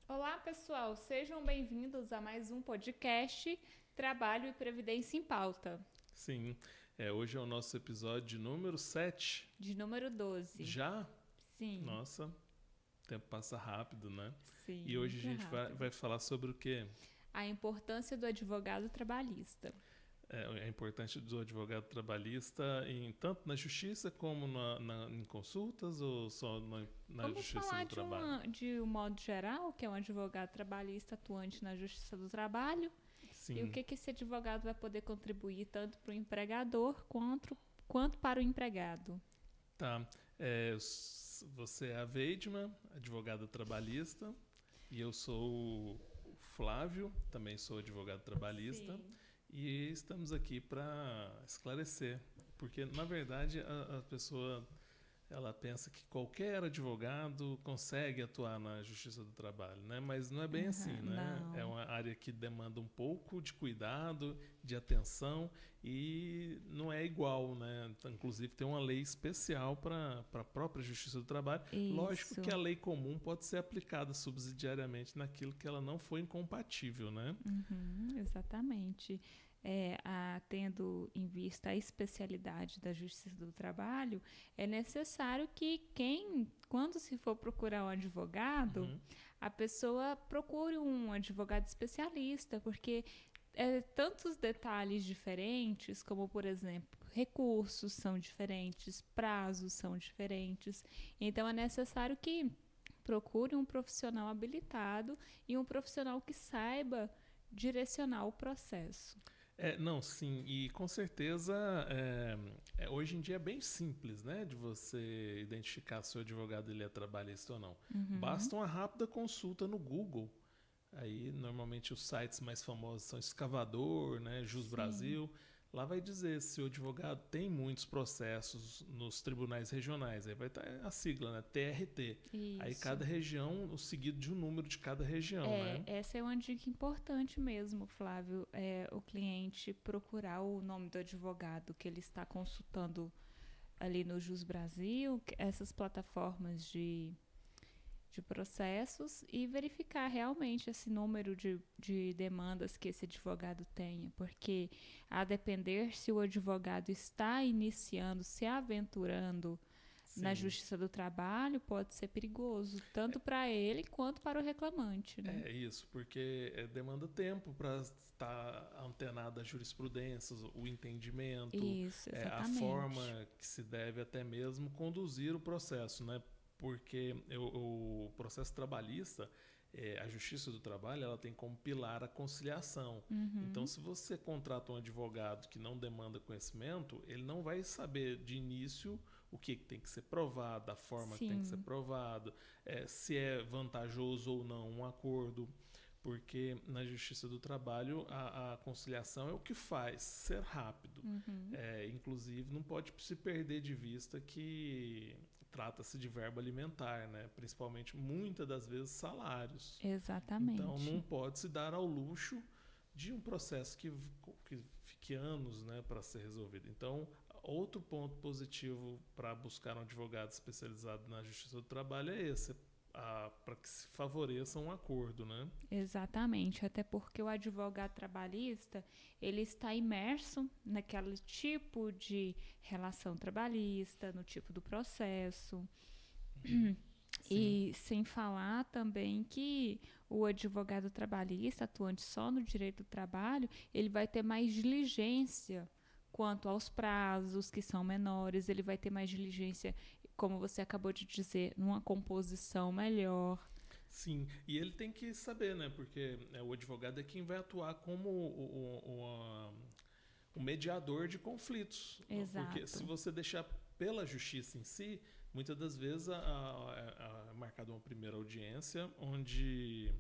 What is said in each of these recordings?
Olá, pessoal, sejam bem-vindos a mais um podcast Trabalho e Previdência em Pauta, Sim, hoje é o nosso episódio número 7. de número 12. Já? Sim, Nossa, o tempo passa rápido, né? sim, E hoje a muito gente vai, rápido. vai falar sobre o quê? A importância do advogado trabalhista. É importante do advogado trabalhista tanto na justiça como em consultas ou só na Vamos justiça falar do trabalho? de um modo geral, que é um advogado trabalhista atuante na Justiça do Trabalho, e o Sim, que esse advogado vai poder contribuir tanto para o empregador quanto para o empregado. tá. Você é a Weidman, advogada trabalhista, e eu sou o Flávio, também sou advogado trabalhista. Sim. E estamos aqui para esclarecer, porque na verdade a pessoa ela pensa que qualquer advogado consegue atuar na Justiça do Trabalho, né? Mas não é bem assim, né? É Não. uma área que demanda um pouco de cuidado, de atenção e não é igual, né? Inclusive tem uma lei especial para a própria Justiça do Trabalho. Lógico Isso. que a lei comum pode ser aplicada subsidiariamente naquilo que ela não for incompatível, né? Exatamente. Tendo em vista a especialidade da Justiça do Trabalho, é necessário que quando se for procurar um advogado, Uhum. a pessoa procure um advogado especialista, porque tantos detalhes diferentes, como, por exemplo, recursos são diferentes, prazos são diferentes. Então, é necessário que procure um profissional habilitado e um profissional que saiba direcionar o processo. Não, sim, e com certeza hoje em dia é bem simples, né, de você identificar se o advogado ele é trabalhista ou não. Basta uma rápida consulta no Google. Aí normalmente os sites mais famosos são Escavador, né, Jus Sim, Brasil. Lá vai dizer se o advogado tem muitos processos nos tribunais regionais. Aí vai estar a sigla, né, TRT. Aí isso. cada região, o seguido de um número de cada região, né? Essa é uma dica importante mesmo, Flávio. O cliente procurar o nome do advogado que ele está consultando ali no Jus Brasil, essas plataformas de processos, e verificar realmente esse número de demandas que esse advogado tenha, porque a depender se o advogado está iniciando, se aventurando na Sim. Justiça do Trabalho, pode ser perigoso, tanto para ele quanto para o reclamante, né? É isso, porque demanda tempo para estar antenado às jurisprudências, o entendimento, Isso, a exatamente. forma que se deve até mesmo conduzir o processo, né? Porque o processo trabalhista, a Justiça do Trabalho, ela tem como pilar a conciliação. Então, se você contrata um advogado que não demanda conhecimento, ele não vai saber de início o que tem que ser provado, a forma que tem que ser Sim, provado, se é vantajoso ou não um acordo, porque na Justiça do Trabalho a conciliação é o que faz ser rápido. Inclusive, não pode se perder de vista que trata-se de verbo alimentar, né? Principalmente, muitas das vezes, salários. Então, não exatamente. pode se dar ao luxo de um processo que fique anos, né, para ser resolvido. Então, outro ponto positivo para buscar um advogado especializado na Justiça do Trabalho é esse, para que se favoreça um acordo, né? Exatamente, até porque o advogado trabalhista, ele está imerso naquele tipo de relação trabalhista, no tipo do processo. Sim, E sem falar também que o advogado trabalhista, atuante só no direito do trabalho, ele vai ter mais diligência quanto aos prazos que são menores, ele vai ter mais diligência, como você acabou de dizer, numa composição melhor. sim. E ele tem que saber, né? Porque o advogado é quem vai atuar como o mediador de conflitos. Porque se Exato. você deixar pela justiça em si, muitas das vezes é marcada uma primeira audiência, onde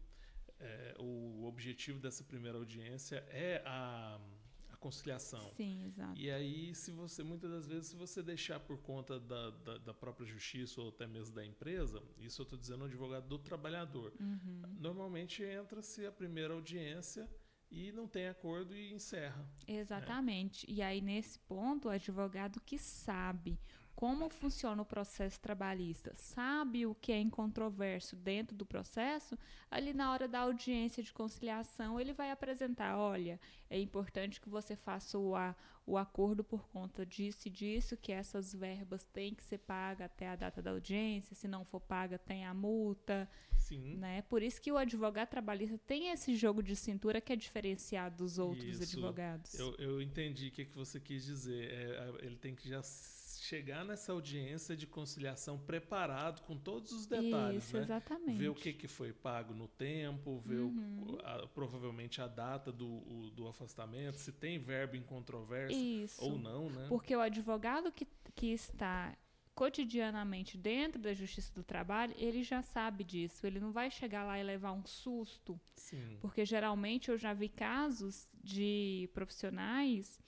o objetivo dessa primeira audiência é a conciliação. Sim, E exato. aí, se você, muitas das vezes, se você deixar por conta da própria justiça ou até mesmo da empresa, isso eu estou dizendo advogado do trabalhador, normalmente entra-se a primeira audiência e não tem acordo e encerra. Né? Exatamente. E aí, nesse ponto, o advogado que sabe como funciona o processo trabalhista, sabe o que é incontroverso dentro do processo, ali na hora da audiência de conciliação ele vai apresentar, olha, é importante que você faça o acordo por conta disso e disso, que essas verbas têm que ser pagas até a data da audiência, se não for paga tem a multa. Sim. Né? Por isso que o advogado trabalhista tem esse jogo de cintura que é diferenciado dos outros advogados. Eu entendi o que você quis dizer. Ele tem que já chegar nessa audiência de conciliação preparado com todos os detalhes. Isso, né? Exatamente. Ver o que foi pago no tempo, ver provavelmente a data do afastamento, se tem verbo em controvérsia ou não. Né? Porque o advogado que está cotidianamente dentro da Justiça do Trabalho, ele já sabe disso. Ele não vai chegar lá e levar um susto. Sim. Porque geralmente eu já vi casos de profissionais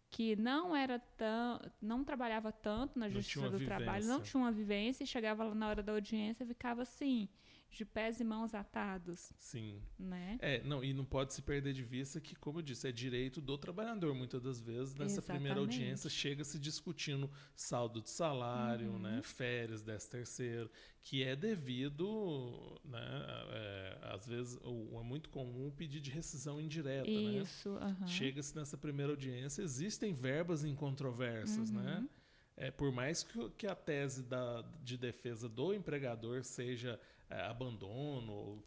que não trabalhava tanto na Justiça do Trabalho, não tinha uma vivência e chegava lá na hora da audiência e ficava assim, de pés e mãos atados. Sim. Né? E não pode se perder de vista que, como eu disse, é direito do trabalhador. Muitas das vezes, nessa primeira audiência, chega-se discutindo saldo de salário, né, férias, 13º, que é devido, né, às vezes, é muito comum pedir de rescisão indireta. Isso, né? Chega-se nessa primeira audiência, existem verbas incontroversas, né? Por mais que a tese de defesa do empregador seja abandono,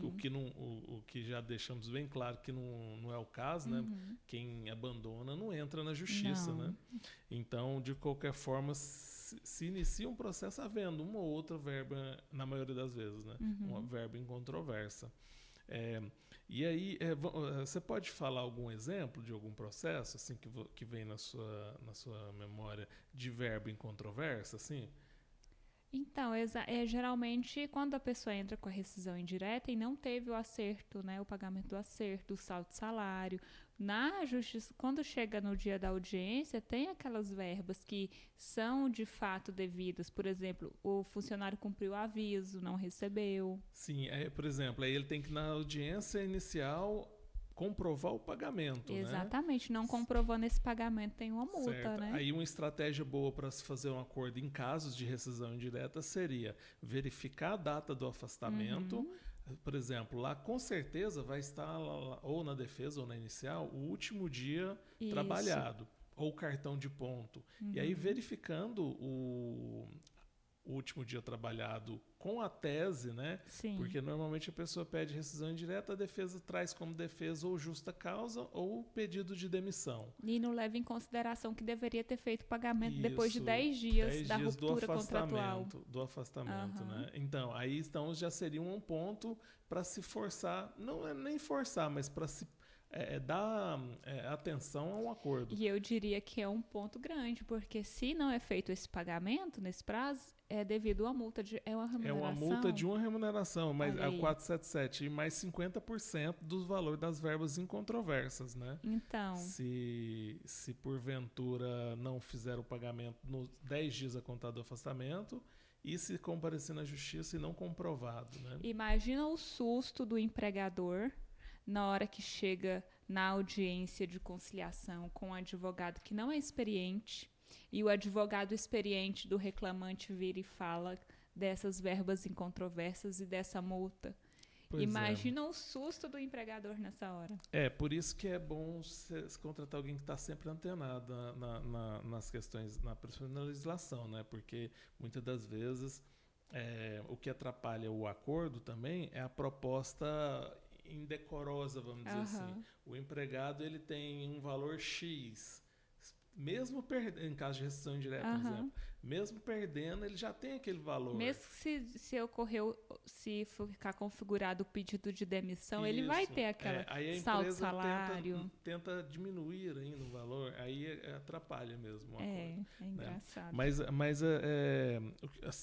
o que já deixamos bem claro que não é o caso, né? Quem abandona não entra na justiça, né? Então, de qualquer forma, se inicia um processo havendo uma ou outra verba, na maioria das vezes, né? Uma verba incontroversa. E aí, você pode falar algum exemplo de algum processo assim que vem na sua memória de verbo incontroversa, assim? Então, geralmente quando a pessoa entra com a rescisão indireta e não teve o acerto, né, o pagamento do acerto, o saldo de salário, na justiça, quando chega no dia da audiência, tem aquelas verbas que são de fato devidas. Por exemplo, o funcionário cumpriu o aviso, não recebeu. Sim, por exemplo, aí ele tem que, na audiência inicial, comprovar o pagamento. Exatamente, né? Não comprovando esse pagamento tem uma multa. Certo. Né? Aí uma estratégia boa para se fazer um acordo em casos de rescisão indireta seria verificar a data do afastamento. Por exemplo, lá com certeza vai estar ou na defesa ou na inicial o último dia trabalhado, ou cartão de ponto. E aí verificando o último dia trabalhado com a tese, né? Sim. Porque normalmente a pessoa pede rescisão indireta, a defesa traz como defesa ou justa causa ou pedido de demissão. E não leva em consideração que deveria ter feito pagamento depois de 10 dias da ruptura contratual. Do afastamento, né? Então, aí já seria um ponto para se forçar, não é nem forçar, mas para se dar atenção a um acordo. E eu diria que é um ponto grande, porque se não é feito esse pagamento nesse prazo, é devido a multa uma remuneração. É uma multa de uma remuneração, mas é o 477 e mais 50% dos valores das verbas incontroversas, né? Então, se porventura não fizer o pagamento nos 10 dias a contar do afastamento e se comparecer na justiça e não comprovado, né? Imagina o susto do empregador na hora que chega na audiência de conciliação com um advogado que não é experiente, e o advogado experiente do reclamante vira e fala dessas verbas incontroversas e dessa multa. Imagina o susto do empregador nessa hora. Por isso que é bom se contratar alguém que está sempre antenado nas questões, principalmente na legislação, né? Porque muitas das vezes o que atrapalha o acordo também é a proposta indecorosa, vamos dizer assim. O empregado ele tem um valor X, mesmo em caso de rescisão indireta, por exemplo, mesmo perdendo, ele já tem aquele valor. Mesmo se ficar configurado o pedido de demissão, ele vai ter aquela saldo de salário. Tenta diminuir ainda o valor, aí atrapalha mesmo o acordo. É engraçado. Né? Mas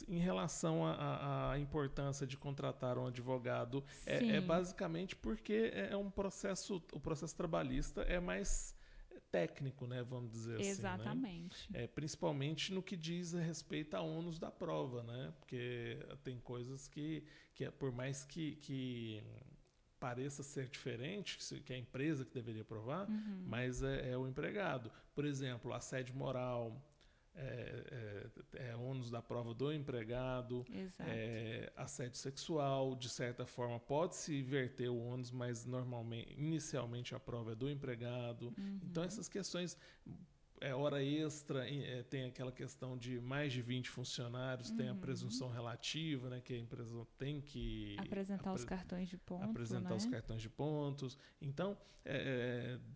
em relação à importância de contratar um advogado, é basicamente porque o processo trabalhista é mais técnico, né, vamos dizer Exatamente. assim. Né? Principalmente no que diz a respeito a ônus da prova, né? Porque tem coisas que por mais que pareça ser diferente, que é a empresa que deveria provar, mas é o empregado. Por exemplo, assédio moral, ônus da prova do empregado, assédio sexual, de certa forma pode-se inverter o ônus, mas inicialmente a prova é do empregado. Então essas questões, hora extra, tem aquela questão de mais de 20 funcionários, tem a presunção relativa, né, que a empresa tem que apresentar os cartões de ponto, apresentar os cartões de pontos. Então,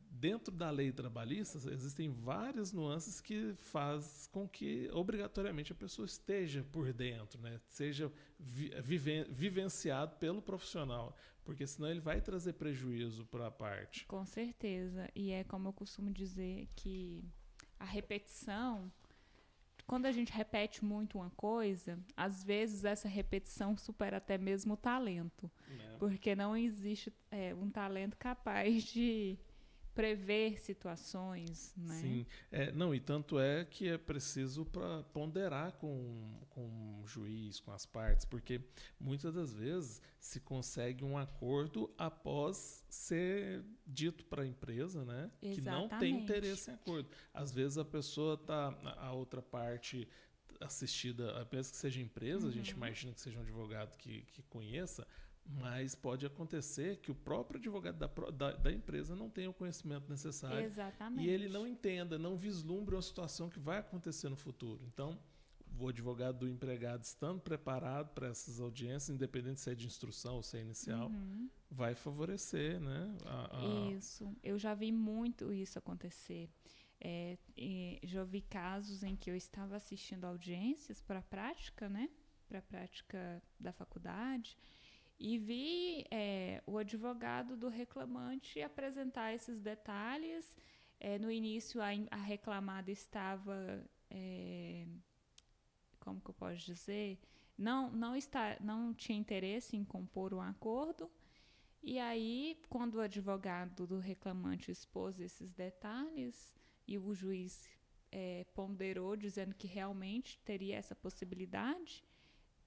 dentro da lei trabalhista, existem várias nuances que faz com que, obrigatoriamente, a pessoa esteja por dentro, né, seja vivenciado pelo profissional, porque senão ele vai trazer prejuízo para a parte. Com certeza. E é como eu costumo dizer que a repetição, quando a gente repete muito uma coisa, às vezes essa repetição supera até mesmo o talento. Porque não existe um talento capaz de prever situações, né? Sim. E tanto é que é preciso ponderar com o juiz, com as partes, porque muitas das vezes se consegue um acordo após ser dito para a empresa, né, que não tem interesse em acordo. Às vezes a outra parte assistida, apenas que seja empresa, a gente imagina que seja um advogado que conheça, mas pode acontecer que o próprio advogado da empresa não tenha o conhecimento necessário. Exatamente. E ele não entenda, não vislumbre uma situação que vai acontecer no futuro. Então, o advogado do empregado, estando preparado para essas audiências, independente se é de instrução ou se é inicial, vai favorecer, né? Isso. Eu já vi muito isso acontecer. Já vi casos em que eu estava assistindo audiências para a prática, né? Para a prática da faculdade. E vi o advogado do reclamante apresentar esses detalhes. No início, a reclamada estava, como que eu posso dizer? Não tinha interesse em compor um acordo. E aí, quando o advogado do reclamante expôs esses detalhes e o juiz ponderou, dizendo que realmente teria essa possibilidade,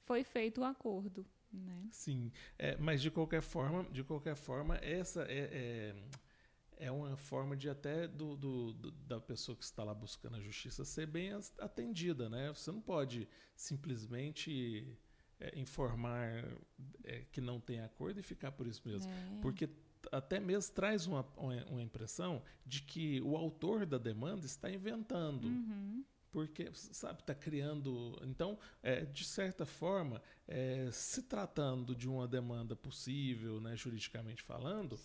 foi feito o acordo. Né? Sim, mas de qualquer forma, essa é uma forma de até da pessoa que está lá buscando a justiça ser bem atendida, né? Você não pode simplesmente informar que não tem acordo e ficar por isso mesmo, porque até mesmo traz uma impressão de que o autor da demanda está inventando. Porque, sabe, está criando... Então, de certa forma, se tratando de uma demanda possível, né, juridicamente falando,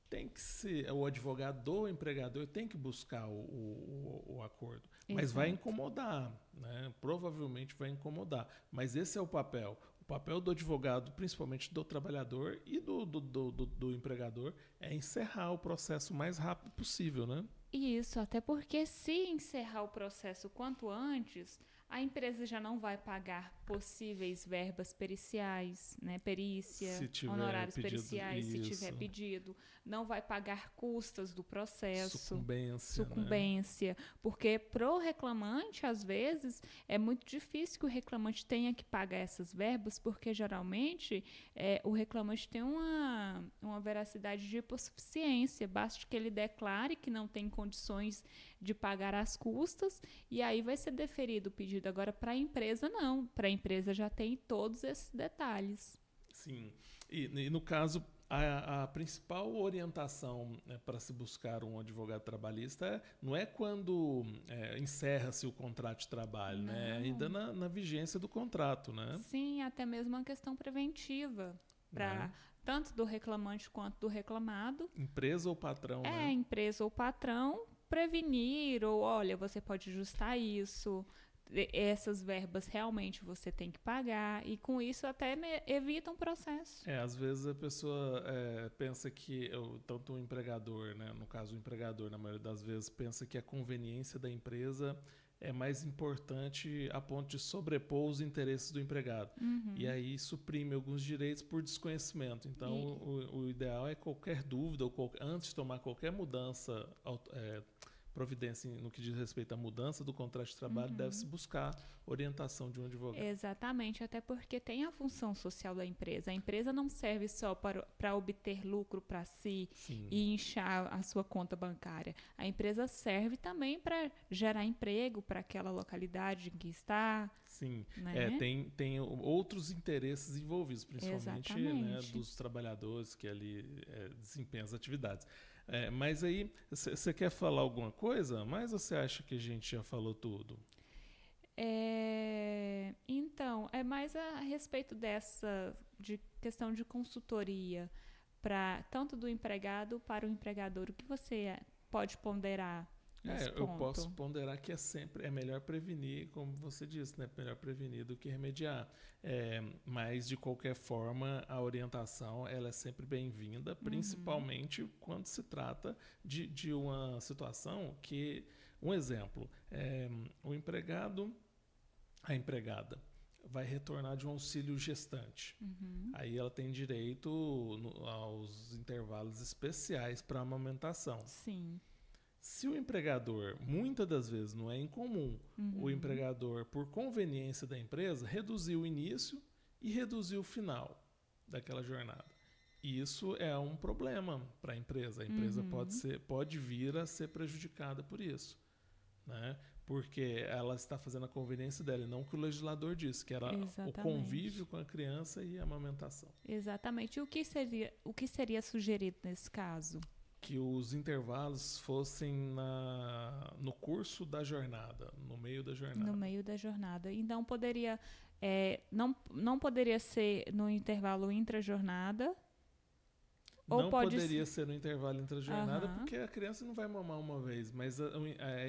tem que ser... O advogado do empregador tem que buscar o acordo. Mas vai incomodar, né? Provavelmente vai incomodar. Mas esse é o papel. O papel do advogado, principalmente do trabalhador e do empregador, é encerrar o processo o mais rápido possível, né? Isso, até porque se encerrar o processo quanto antes, a empresa já não vai pagar possíveis verbas periciais, né? Perícia, honorários periciais, se tiver pedido. Não vai pagar custas do processo. Sucumbência. Né? Porque para o reclamante, às vezes, é muito difícil que o reclamante tenha que pagar essas verbas, porque geralmente o reclamante tem uma veracidade de hipossuficiência. Basta que ele declare que não tem condições de pagar as custas e aí vai ser deferido o pedido. Agora, para a empresa, não. Para a empresa já tem todos esses detalhes. Sim. E no caso, a principal orientação, né, para se buscar um advogado trabalhista não é quando encerra-se o contrato de trabalho, né? Ainda na vigência do contrato, né? Sim, até mesmo uma questão preventiva para tanto do reclamante quanto do reclamado. Empresa ou patrão, né? Empresa ou patrão prevenir, ou olha, você pode ajustar isso, essas verbas realmente você tem que pagar, e com isso até evita um processo. Às vezes a pessoa pensa que, tanto o empregador, né, no caso o empregador, na maioria das vezes, pensa que a conveniência da empresa é mais importante a ponto de sobrepor os interesses do empregado. E aí suprime alguns direitos por desconhecimento. Então, o ideal é qualquer dúvida, ou antes de tomar qualquer mudança providência no que diz respeito à mudança do contrato de trabalho, deve-se buscar orientação de um advogado. Exatamente, até porque tem a função social da empresa. A empresa não serve só para obter lucro para si e inchar a sua conta bancária. A empresa serve também para gerar emprego para aquela localidade em que está. Sim, né? Tem outros interesses envolvidos, principalmente, né, dos trabalhadores que ali desempenham as atividades. Mas aí, você quer falar alguma coisa? Mas você acha que a gente já falou tudo? Então, é mais a respeito dessa questão de consultoria, tanto do empregado para o empregador. O que você pode ponderar nesse ponto? Eu posso ponderar que é melhor prevenir, como você disse, né? Melhor prevenir do que remediar. Mas, de qualquer forma, a orientação ela é sempre bem-vinda, principalmente quando se trata de uma situação que... Um exemplo, o empregado, a empregada, vai retornar de um auxílio gestante. Aí ela tem direito aos intervalos especiais para amamentação. Sim. Se o empregador, muitas das vezes não é incomum, o empregador, por conveniência da empresa, reduzir o início e reduzir o final daquela jornada. Isso é um problema para a empresa. A empresa pode vir a ser prejudicada por isso, né? Porque ela está fazendo a conveniência dela, e não o que o legislador disse, que era o convívio com a criança e a amamentação. Exatamente. E o que seria sugerido nesse caso? Que os intervalos fossem no curso da jornada, no meio da jornada. No meio da jornada. Então, poderia não poderia ser no intervalo intra-jornada? Não poderia ser no intervalo intra-jornada, porque a criança não vai mamar uma vez, mas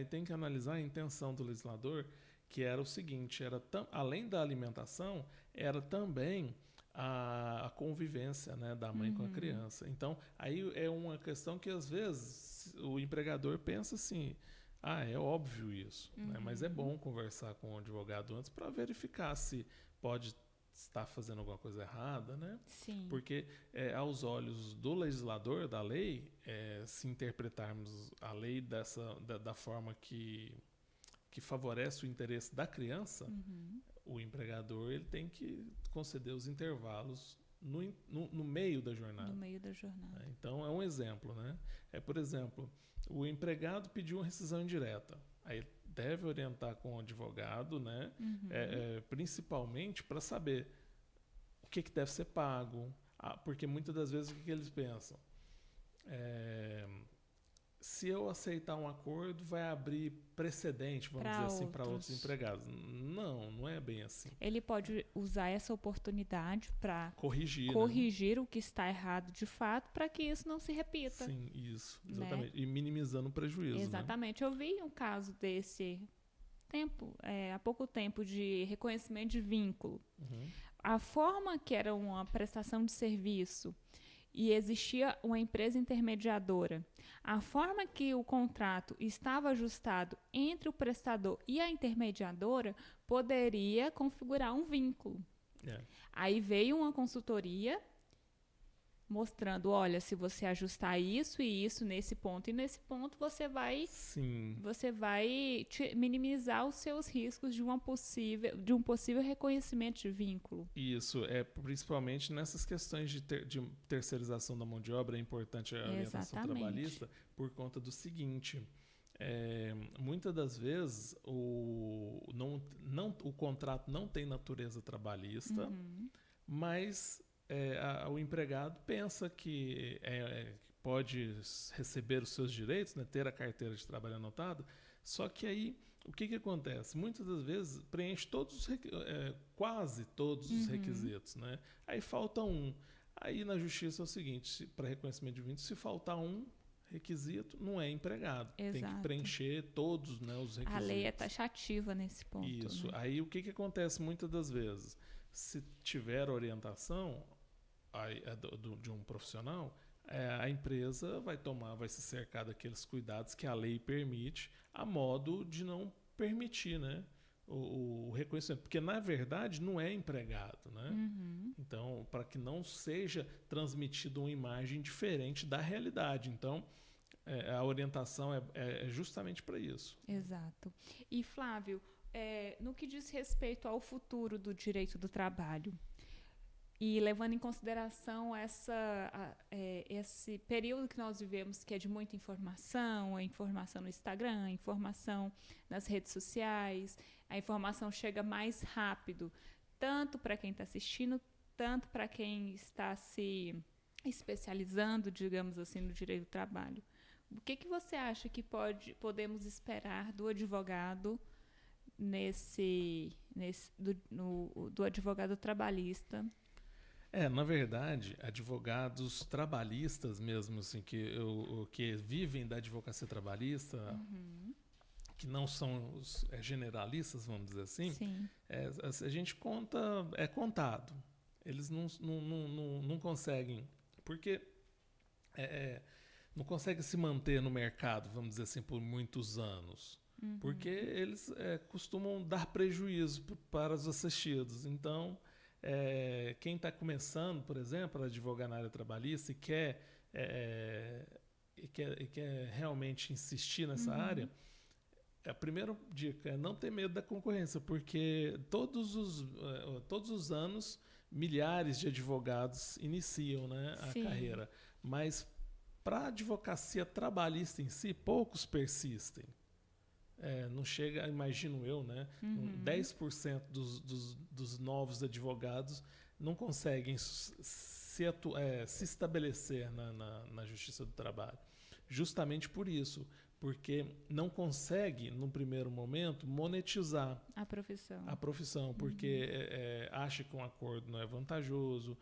tem que analisar a intenção do legislador, que era o seguinte, além da alimentação, era também a convivência, né, da mãe com a criança. Então, aí é uma questão que, às vezes, o empregador pensa assim, é óbvio isso, né? Mas é bom conversar com o advogado antes para verificar se pode estar fazendo alguma coisa errada, né? Sim. Porque, aos olhos do legislador, da lei, se interpretarmos a lei da forma que favorece o interesse da criança, o empregador ele tem que conceder os intervalos no meio da jornada. No meio da jornada. Então, é um exemplo, né? Por exemplo, o empregado pediu uma rescisão indireta. Aí deve orientar com o advogado, né? Principalmente para saber o que deve ser pago. Porque muitas das vezes o que eles pensam? Se eu aceitar um acordo, vai abrir precedente, vamos dizer assim, para outros empregados. Não é bem assim. Ele pode usar essa oportunidade para corrigir, né? O que está errado de fato, para que isso não se repita. Sim, isso, exatamente. Né? E minimizando o prejuízo. Exatamente. Né? Eu vi um caso desse há pouco tempo, de reconhecimento de vínculo. A forma que era uma prestação de serviço e existia uma empresa intermediadora, a forma que o contrato estava ajustado entre o prestador e a intermediadora poderia configurar um vínculo. Aí veio uma consultoria mostrando, olha, se você ajustar isso e isso nesse ponto e nesse ponto, você vai minimizar os seus riscos de um possível reconhecimento de vínculo. Isso, principalmente nessas questões de terceirização da mão de obra, é importante a orientação trabalhista por conta do seguinte, muitas das vezes o contrato não tem natureza trabalhista, mas o empregado pensa que pode receber os seus direitos, né, ter a carteira de trabalho anotada, só que aí o que acontece? Muitas das vezes preenche quase todos os requisitos, né? Aí falta um. Aí na justiça é o seguinte, para reconhecimento de vínculo, se faltar um requisito, não é empregado. Exato. Tem que preencher todos, né, os requisitos. A lei é taxativa nesse ponto. Isso. Né? Aí o que acontece muitas das vezes? Se tiver orientação de um profissional, a empresa vai se cercar daqueles cuidados que a lei permite, a modo de não permitir, né, o reconhecimento. Porque, na verdade, não é empregado. Né? Então, para que não seja transmitida uma imagem diferente da realidade. Então, a orientação é justamente para isso. Exato. E, Flávio, no que diz respeito ao futuro do direito do trabalho, e levando em consideração esse período que nós vivemos, que é de muita informação, a informação no Instagram, a informação nas redes sociais, a informação chega mais rápido, tanto para quem está assistindo, tanto para quem está se especializando, digamos assim, no direito do trabalho. O que você acha que podemos esperar do advogado do advogado trabalhista? Na verdade, advogados trabalhistas mesmo, assim, que vivem da advocacia trabalhista, que não são os generalistas, vamos dizer assim, a gente é contado. Eles não conseguem, porque não conseguem se manter no mercado, vamos dizer assim, por muitos anos. Porque eles costumam dar prejuízo para os assistidos. Então, quem está começando, por exemplo, a advogar na área trabalhista e quer realmente insistir nessa área, a primeira dica é não ter medo da concorrência, porque todos os anos milhares de advogados iniciam, né, a carreira. Mas para a advocacia trabalhista em si, poucos persistem. Não chega, imagino eu, né? 10% dos novos advogados não conseguem se estabelecer na Justiça do Trabalho. Justamente por isso, porque não consegue, num primeiro momento, monetizar a profissão, porque acha que um acordo não é vantajoso,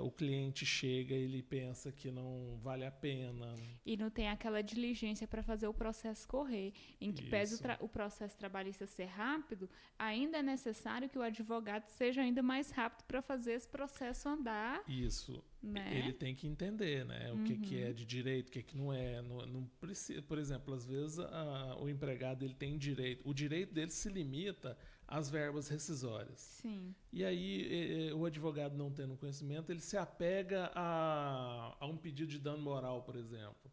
o cliente chega e ele pensa que não vale a pena. E não tem aquela diligência para fazer o processo correr. Em que pese o processo trabalhista ser rápido, ainda é necessário que o advogado seja ainda mais rápido para fazer esse processo andar. Isso. Né? Ele tem que entender, né? O que é de direito, o que não é. Não precisa, por exemplo, às vezes o empregado ele tem direito. O direito dele se limita às verbas rescisórias. Sim. E aí o advogado, não tendo conhecimento, ele se apega a um pedido de dano moral, por exemplo.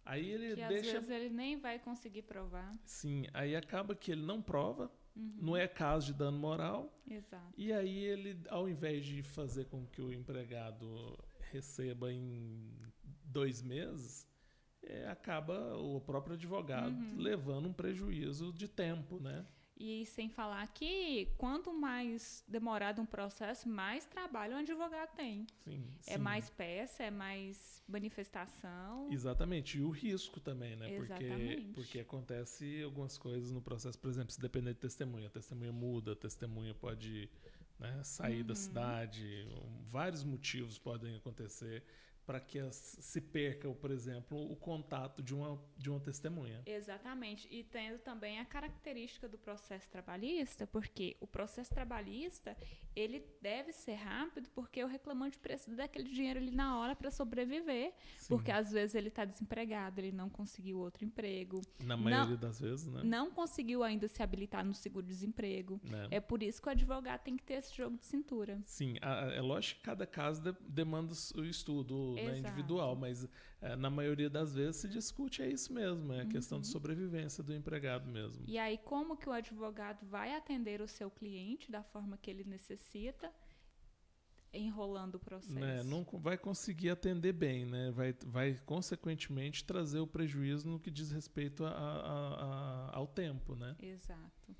Aí ele às vezes ele nem vai conseguir provar. Sim, aí acaba que ele não prova. Não é caso de dano moral. Exato. E aí ele, ao invés de fazer com que o empregado receba em 2 meses, acaba o próprio advogado levando um prejuízo de tempo, né? E sem falar que quanto mais demorado um processo, mais trabalho o advogado tem. Sim. Mais peça, é mais manifestação. Exatamente. E o risco também, né? Exatamente. Porque acontece algumas coisas no processo. Por exemplo, se depender de testemunha, a testemunha muda, a testemunha pode, né, sair da cidade. Vários motivos podem acontecer para que se perca, por exemplo, o contato de uma testemunha. Exatamente. E tendo também a característica do processo trabalhista, porque o processo trabalhista, ele deve ser rápido, porque o reclamante precisa daquele dinheiro ali na hora para sobreviver. Sim. Porque às vezes ele está desempregado, ele não conseguiu outro emprego. Na maioria das vezes, né? Não conseguiu ainda se habilitar no seguro-desemprego. É por isso que o advogado tem que ter esse jogo de cintura. Sim, é lógico que cada caso demanda o estudo, né, individual, mas na maioria das vezes se discute isso mesmo, é a questão de sobrevivência do empregado mesmo. E aí como que o advogado vai atender o seu cliente da forma que ele necessita, enrolando o processo? Não vai conseguir atender bem, né? Vai consequentemente trazer o prejuízo no que diz respeito ao tempo, né? Exato.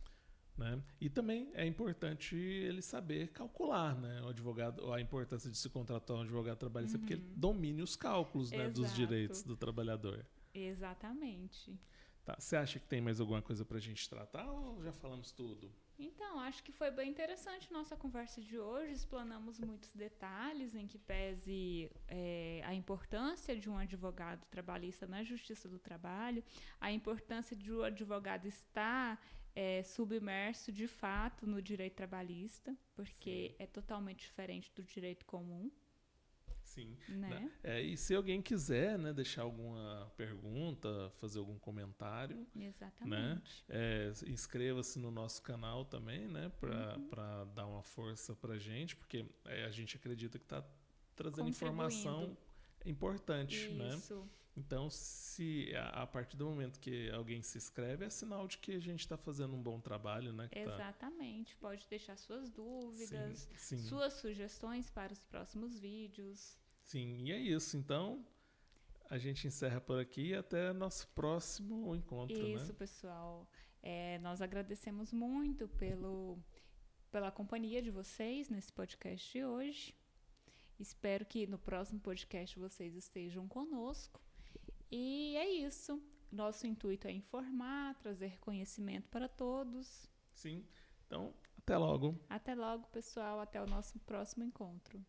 Né? E também é importante ele saber calcular, né? O advogado, a importância de se contratar um advogado trabalhista, porque ele domine os cálculos, né, dos direitos do trabalhador. Exatamente. Tá. Você acha que tem mais alguma coisa para a gente tratar ou já falamos tudo? Então, acho que foi bem interessante nossa conversa de hoje. Explanamos muitos detalhes em que pese a importância de um advogado trabalhista na Justiça do Trabalho, a importância de um advogado estar submerso de fato no direito trabalhista, porque é totalmente diferente do direito comum. Sim. Né? E se alguém quiser, né, deixar alguma pergunta, fazer algum comentário, exatamente, né, inscreva-se no nosso canal também, né, para dar uma força para a gente, porque a gente acredita que está trazendo informação importante, né? Isso. Então, se a partir do momento que alguém se inscreve, é sinal de que a gente está fazendo um bom trabalho, né? Exatamente. Pode deixar suas dúvidas, sim. suas sugestões para os próximos vídeos. Sim, e é isso. Então, a gente encerra por aqui e até nosso próximo encontro, Isso, né? pessoal. Nós agradecemos muito pela companhia de vocês nesse podcast de hoje. Espero que no próximo podcast vocês estejam conosco. E é isso. Nosso intuito é informar, trazer conhecimento para todos. Sim. Então, até logo. Até logo, pessoal. Até o nosso próximo encontro.